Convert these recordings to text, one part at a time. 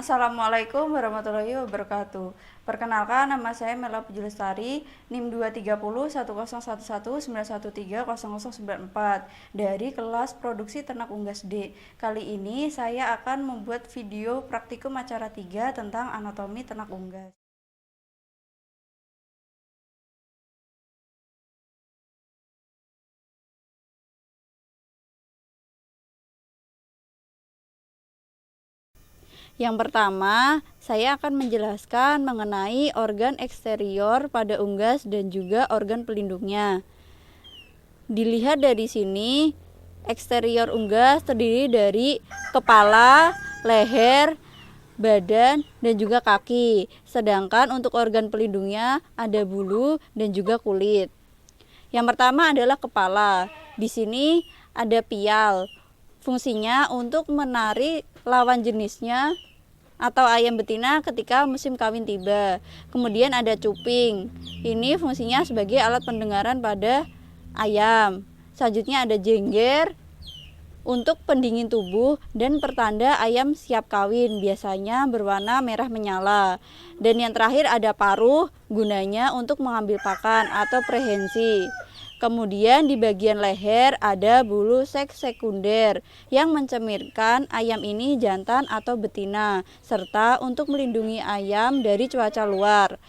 Assalamualaikum warahmatullahi wabarakatuh. Perkenalkan, nama saya Mela Puji Lestari, NIM 230101191130094 dari kelas Produksi Ternak Unggas D. Kali ini saya akan membuat video praktikum acara 3 tentang anatomi ternak unggas. Yang pertama, saya akan menjelaskan mengenai organ eksterior pada unggas dan juga organ pelindungnya. Dilihat dari sini, eksterior unggas terdiri dari kepala, leher, badan, dan juga kaki. Sedangkan untuk organ pelindungnya ada bulu dan juga kulit. Yang pertama adalah kepala. Di sini ada pial. Fungsinya untuk menarik lawan jenisnya atau ayam betina ketika musim kawin tiba. Kemudian ada cuping. Ini fungsinya sebagai alat pendengaran pada ayam. Selanjutnya ada jengger untuk pendingin tubuh dan pertanda ayam siap kawin, biasanya berwarna merah menyala. Dan yang terakhir ada paruh, gunanya untuk mengambil pakan atau prehensi. Kemudian di bagian leher ada bulu seks sekunder yang mencerminkan ayam ini jantan atau betina, serta untuk melindungi ayam dari cuaca luar.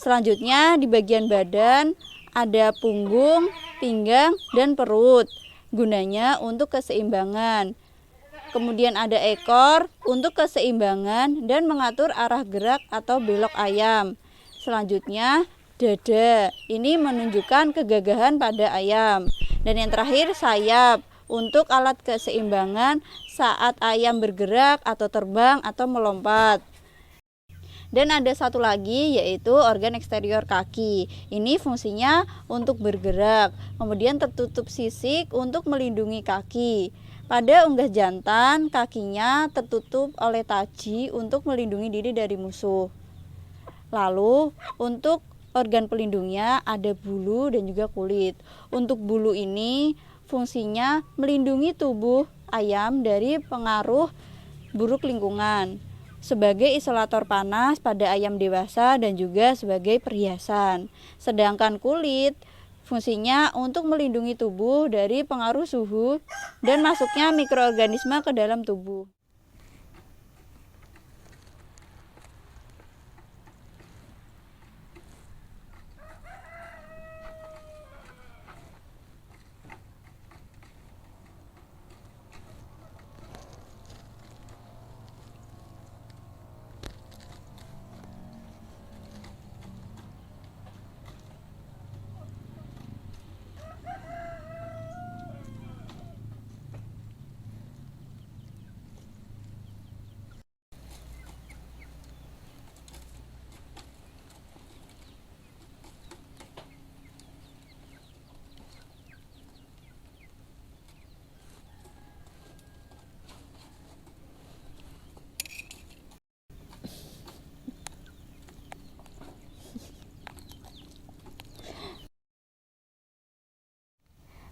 Selanjutnya di bagian badan ada punggung, pinggang, dan perut, gunanya untuk keseimbangan. Kemudian ada ekor untuk keseimbangan dan mengatur arah gerak atau belok ayam. Selanjutnya dada, ini menunjukkan kegagahan pada ayam. Dan yang terakhir sayap, untuk alat keseimbangan saat ayam bergerak atau terbang atau melompat. Dan ada satu lagi yaitu organ eksterior kaki. Ini fungsinya untuk bergerak, kemudian tertutup sisik untuk melindungi kaki. Pada unggas jantan, kakinya tertutup oleh taji untuk melindungi diri dari musuh. Lalu untuk organ pelindungnya ada bulu dan juga kulit. Untuk bulu ini fungsinya melindungi tubuh ayam dari pengaruh buruk lingkungan, sebagai isolator panas pada ayam dewasa dan juga sebagai perhiasan. Sedangkan kulit fungsinya untuk melindungi tubuh dari pengaruh suhu dan masuknya mikroorganisme ke dalam tubuh.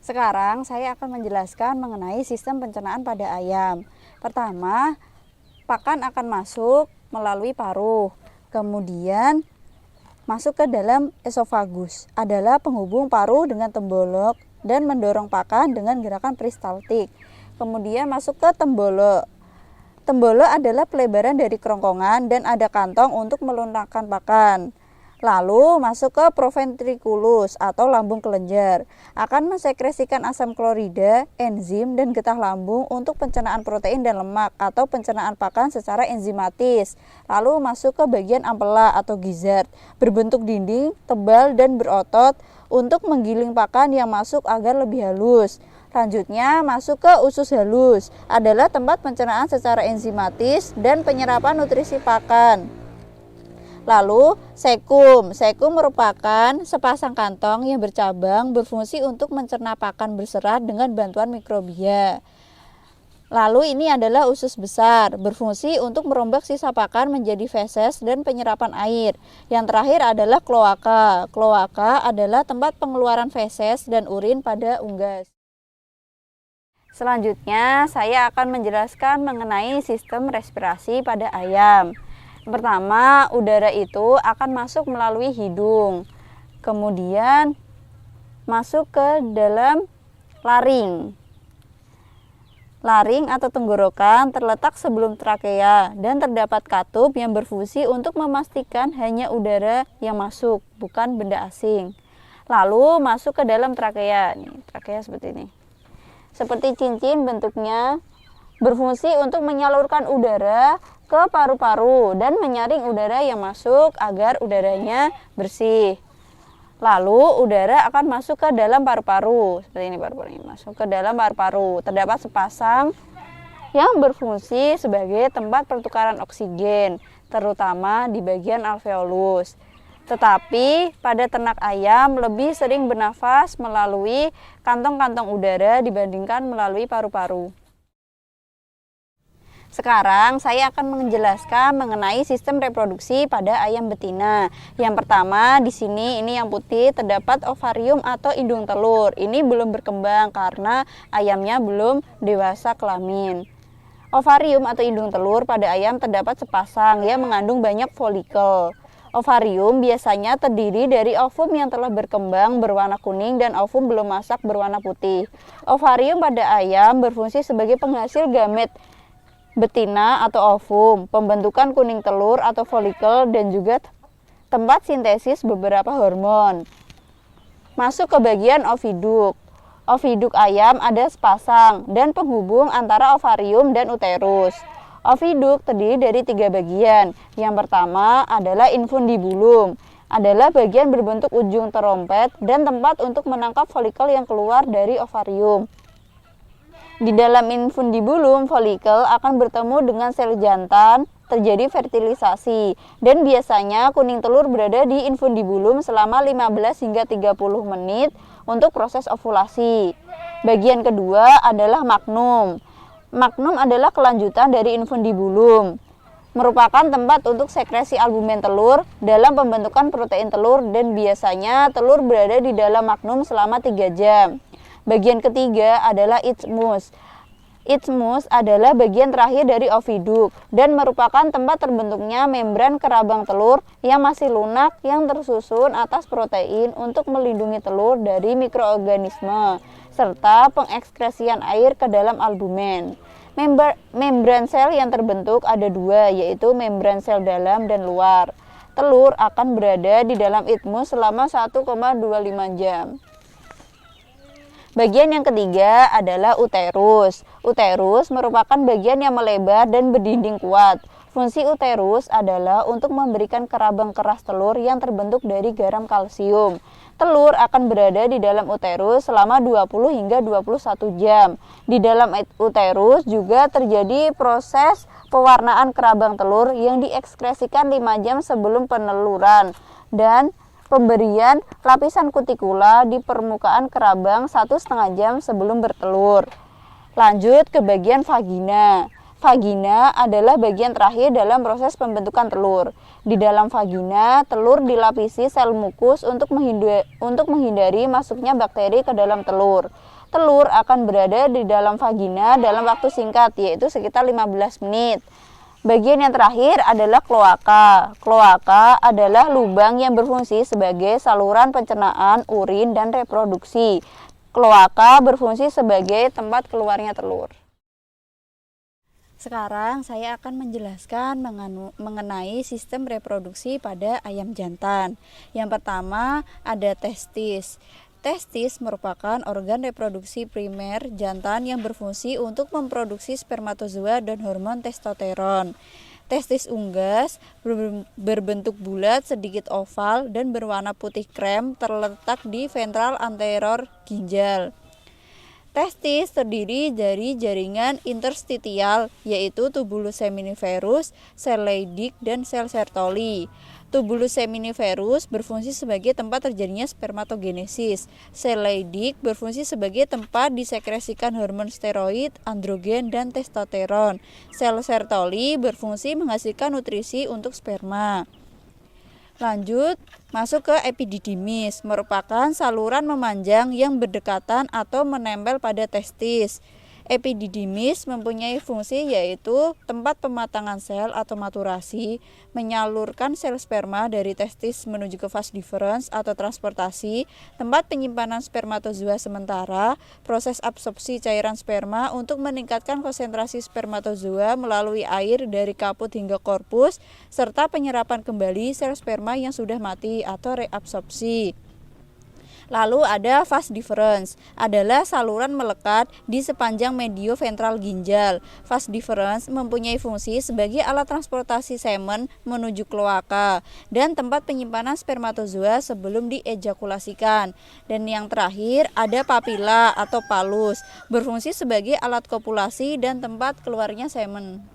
Sekarang saya akan menjelaskan mengenai sistem pencernaan pada ayam. Pertama, pakan akan masuk melalui paruh, kemudian masuk ke dalam esofagus, adalah penghubung paruh dengan tembolok dan mendorong pakan dengan gerakan peristaltik. Kemudian masuk ke tembolok. Tembolok adalah pelebaran dari kerongkongan dan ada kantong untuk meluncurkan pakan. Lalu masuk ke proventriculus atau lambung kelenjar, akan mensekresikan asam klorida, enzim, dan getah lambung untuk pencernaan protein dan lemak atau pencernaan pakan secara enzimatis. Lalu masuk ke bagian ampela atau gizzard, berbentuk dinding, tebal, dan berotot untuk menggiling pakan yang masuk agar lebih halus. Selanjutnya masuk ke usus halus, adalah tempat pencernaan secara enzimatis dan penyerapan nutrisi pakan. Lalu sekum merupakan sepasang kantong yang bercabang berfungsi untuk mencerna pakan berserat dengan bantuan mikrobia. Lalu ini adalah usus besar, berfungsi untuk merombak sisa pakan menjadi feses dan penyerapan air. Yang terakhir adalah kloaka. Kloaka adalah tempat pengeluaran feses dan urin pada unggas. Selanjutnya, saya akan menjelaskan mengenai sistem respirasi pada ayam. Pertama, udara itu akan masuk melalui hidung, kemudian masuk ke dalam laring. Laring atau tenggorokan terletak sebelum trakea dan terdapat katup yang berfungsi untuk memastikan hanya udara yang masuk, bukan benda asing. Lalu masuk ke dalam trakea. Nih, trakea seperti ini. Seperti cincin bentuknya, berfungsi untuk menyalurkan udara ke paru-paru dan menyaring udara yang masuk agar udaranya bersih. Lalu udara akan masuk ke dalam paru-paru. Seperti ini paru-paru ini masuk ke dalam paru-paru. Terdapat sepasang yang berfungsi sebagai tempat pertukaran oksigen, terutama di bagian alveolus. Tetapi pada ternak ayam lebih sering bernafas melalui kantong-kantong udara dibandingkan melalui paru-paru. Sekarang saya akan menjelaskan mengenai sistem reproduksi pada ayam betina. Yang pertama di sini ini yang putih terdapat ovarium atau indung telur. Ini belum berkembang karena ayamnya belum dewasa kelamin. Ovarium atau indung telur pada ayam terdapat sepasang yang mengandung banyak folikel. Ovarium biasanya terdiri dari ovum yang telah berkembang berwarna kuning dan ovum belum masak berwarna putih. Ovarium pada ayam berfungsi sebagai penghasil gamet betina atau ovum, pembentukan kuning telur atau folikel, dan juga tempat sintesis beberapa hormon. Masuk ke bagian oviduk. Oviduk ayam ada sepasang dan penghubung antara ovarium dan uterus. Oviduk terdiri dari 3 bagian. Yang pertama adalah infundibulum, adalah bagian berbentuk ujung terompet dan tempat untuk menangkap folikel yang keluar dari ovarium. Di dalam infundibulum, folikel akan bertemu dengan sel jantan, terjadi fertilisasi, dan biasanya kuning telur berada di infundibulum selama 15 hingga 30 menit untuk proses ovulasi. Bagian kedua adalah magnum. Magnum adalah kelanjutan dari infundibulum, merupakan tempat untuk sekresi albumen telur dalam pembentukan protein telur, dan biasanya telur berada di dalam magnum selama 3 jam. Bagian ketiga adalah isthmus. Isthmus adalah bagian terakhir dari oviduk dan merupakan tempat terbentuknya membran kerabang telur yang masih lunak yang tersusun atas protein untuk melindungi telur dari mikroorganisme serta pengekskresian air ke dalam albumen. Membran sel yang terbentuk ada 2, yaitu membran sel dalam dan luar. Telur akan berada di dalam isthmus selama 1,25 jam. Bagian yang ketiga adalah uterus. Uterus merupakan bagian yang melebar dan berdinding kuat. Fungsi uterus adalah untuk memberikan kerabang keras telur yang terbentuk dari garam kalsium. Telur akan berada di dalam uterus selama 20 hingga 21 jam. Di dalam uterus juga terjadi proses pewarnaan kerabang telur yang diekskresikan 5 jam sebelum peneluran dan pemberian lapisan kutikula di permukaan kerabang 1,5 jam sebelum bertelur. Lanjut ke bagian vagina. Vagina adalah bagian terakhir dalam proses pembentukan telur. Di dalam vagina, telur dilapisi sel mukus untuk menghindari masuknya bakteri ke dalam telur. Telur akan berada di dalam vagina dalam waktu singkat, yaitu sekitar 15 menit. Bagian yang terakhir adalah kloaka. Kloaka adalah lubang yang berfungsi sebagai saluran pencernaan, urin, dan reproduksi. Kloaka berfungsi sebagai tempat keluarnya telur. Sekarang saya akan menjelaskan mengenai sistem reproduksi pada ayam jantan. Yang pertama ada testis. Testis merupakan organ reproduksi primer jantan yang berfungsi untuk memproduksi spermatozoa dan hormon testosteron. Testis unggas berbentuk bulat, sedikit oval, dan berwarna putih krem, terletak di ventral anterior ginjal. Testis terdiri dari jaringan interstitial, yaitu tubulus seminiferus, sel Leydig, dan sel Sertoli. Tubulus seminiferus berfungsi sebagai tempat terjadinya spermatogenesis. Sel Leydig berfungsi sebagai tempat disekresikan hormon steroid, androgen, dan testosteron. Sel Sertoli berfungsi menghasilkan nutrisi untuk sperma. Lanjut, masuk ke epididymis, merupakan saluran memanjang yang berdekatan atau menempel pada testis. Epididymis mempunyai fungsi yaitu tempat pematangan sel atau maturasi, menyalurkan sel sperma dari testis menuju ke vas deferens atau transportasi, tempat penyimpanan spermatozoa sementara, proses absorpsi cairan sperma untuk meningkatkan konsentrasi spermatozoa melalui air dari kaput hingga korpus, serta penyerapan kembali sel sperma yang sudah mati atau reabsorpsi. Lalu ada vas deferens, adalah saluran melekat di sepanjang medioventral ginjal. Vas deferens mempunyai fungsi sebagai alat transportasi semen menuju kloaka dan tempat penyimpanan spermatozoa sebelum diejakulasikan. Dan yang terakhir ada papila atau palus, berfungsi sebagai alat kopulasi dan tempat keluarnya semen.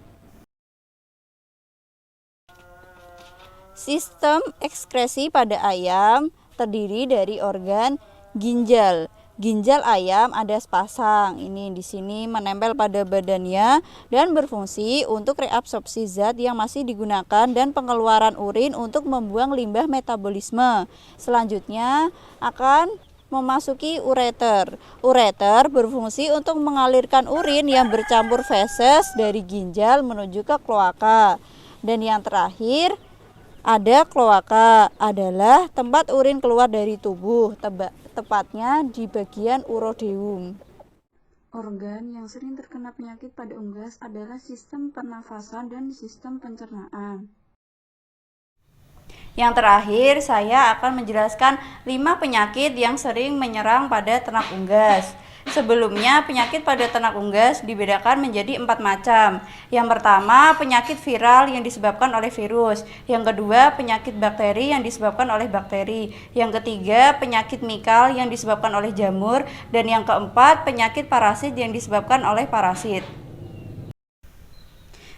Sistem ekskresi pada ayam terdiri dari organ ginjal. Ginjal ayam ada sepasang. Ini di sini menempel pada badannya dan berfungsi untuk reabsorpsi zat yang masih digunakan dan pengeluaran urin untuk membuang limbah metabolisme. Selanjutnya akan memasuki ureter. Ureter berfungsi untuk mengalirkan urin yang bercampur feses dari ginjal menuju ke kloaka. Dan yang terakhir ada kloaka, adalah tempat urin keluar dari tubuh, tepatnya di bagian urodeum. Organ yang sering terkena penyakit pada unggas adalah sistem pernafasan dan sistem pencernaan. Yang terakhir, saya akan menjelaskan 5 penyakit yang sering menyerang pada ternak unggas. Sebelumnya, penyakit pada ternak unggas dibedakan menjadi 4 macam. Yang pertama, penyakit viral yang disebabkan oleh virus. Yang kedua, penyakit bakteri yang disebabkan oleh bakteri. Yang ketiga, penyakit mikal yang disebabkan oleh jamur. Dan yang keempat, penyakit parasit yang disebabkan oleh parasit.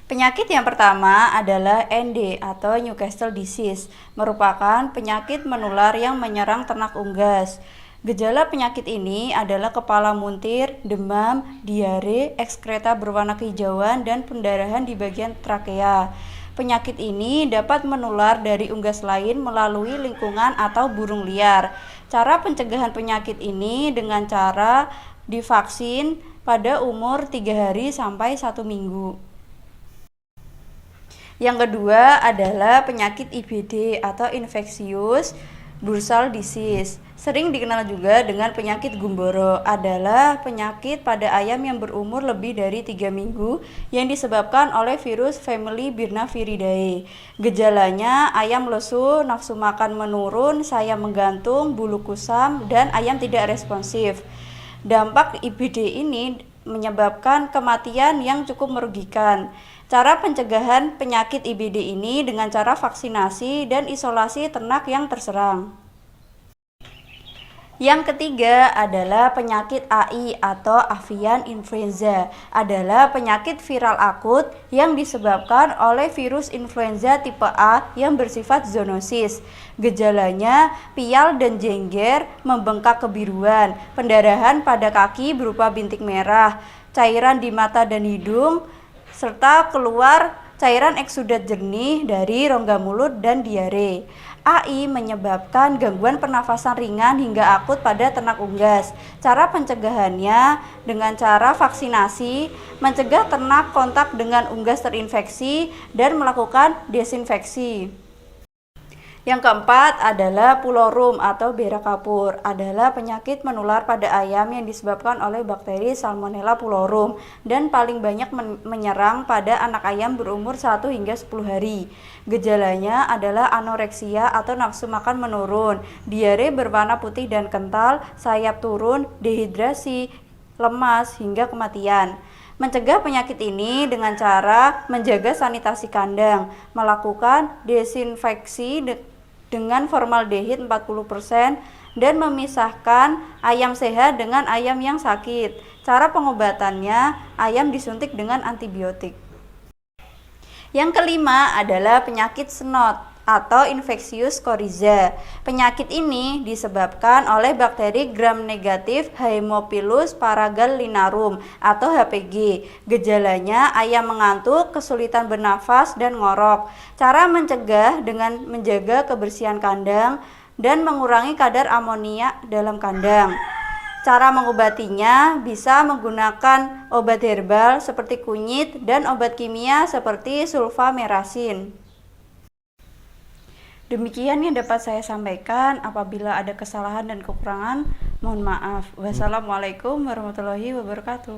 Penyakit yang pertama adalah ND atau Newcastle disease, merupakan penyakit menular yang menyerang ternak unggas. Gejala penyakit ini adalah kepala muntir, demam, diare, ekskreta berwarna kehijauan, dan pendarahan di bagian trakea. Penyakit ini dapat menular dari unggas lain melalui lingkungan atau burung liar. Cara pencegahan penyakit ini dengan cara divaksin pada umur 3 hari sampai 1 minggu. Yang kedua adalah penyakit IBD atau infectious bursal disease, sering dikenal juga dengan penyakit gumboro, adalah penyakit pada ayam yang berumur lebih dari 3 minggu yang disebabkan oleh virus famili Birnaviridae. Gejalanya ayam lesu, nafsu makan menurun, sayap menggantung, bulu kusam, dan ayam tidak responsif. Dampak IBD ini menyebabkan kematian yang cukup merugikan. Cara pencegahan penyakit IBD ini dengan cara vaksinasi dan isolasi ternak yang terserang. Yang ketiga adalah penyakit AI atau avian influenza, adalah penyakit viral akut yang disebabkan oleh virus influenza tipe A yang bersifat zoonosis. Gejalanya pial dan jengger, membengkak kebiruan, pendarahan pada kaki berupa bintik merah, cairan di mata dan hidung, serta keluar cairan eksudat jernih dari rongga mulut dan diare. AI menyebabkan gangguan pernafasan ringan hingga akut pada ternak unggas. Cara pencegahannya dengan cara vaksinasi, mencegah ternak kontak dengan unggas terinfeksi, dan melakukan desinfeksi. Yang keempat adalah pulorum atau berak kapur, adalah penyakit menular pada ayam yang disebabkan oleh bakteri Salmonella pulorum dan paling banyak menyerang pada anak ayam berumur 1 hingga 10 hari. Gejalanya adalah anoreksia atau nafsu makan menurun, diare berwarna putih dan kental, sayap turun, dehidrasi, lemas, hingga kematian. Mencegah penyakit ini dengan cara menjaga sanitasi kandang, melakukan desinfeksi dengan formaldehid 40% dan memisahkan ayam sehat dengan ayam yang sakit. Cara pengobatannya, ayam disuntik dengan antibiotik. Yang kelima adalah penyakit snot atau infeksius coryza. Penyakit ini disebabkan oleh bakteri gram negatif Haemophilus paragallinarum atau HPG. Gejalanya ayam mengantuk, kesulitan bernafas, dan ngorok. Cara mencegah dengan menjaga kebersihan kandang dan mengurangi kadar amonia dalam kandang. Cara mengobatinya bisa menggunakan obat herbal seperti kunyit dan obat kimia seperti sulfamerasin. Demikian yang dapat saya sampaikan. Apabila ada kesalahan dan kekurangan, mohon maaf. Wassalamualaikum warahmatullahi wabarakatuh.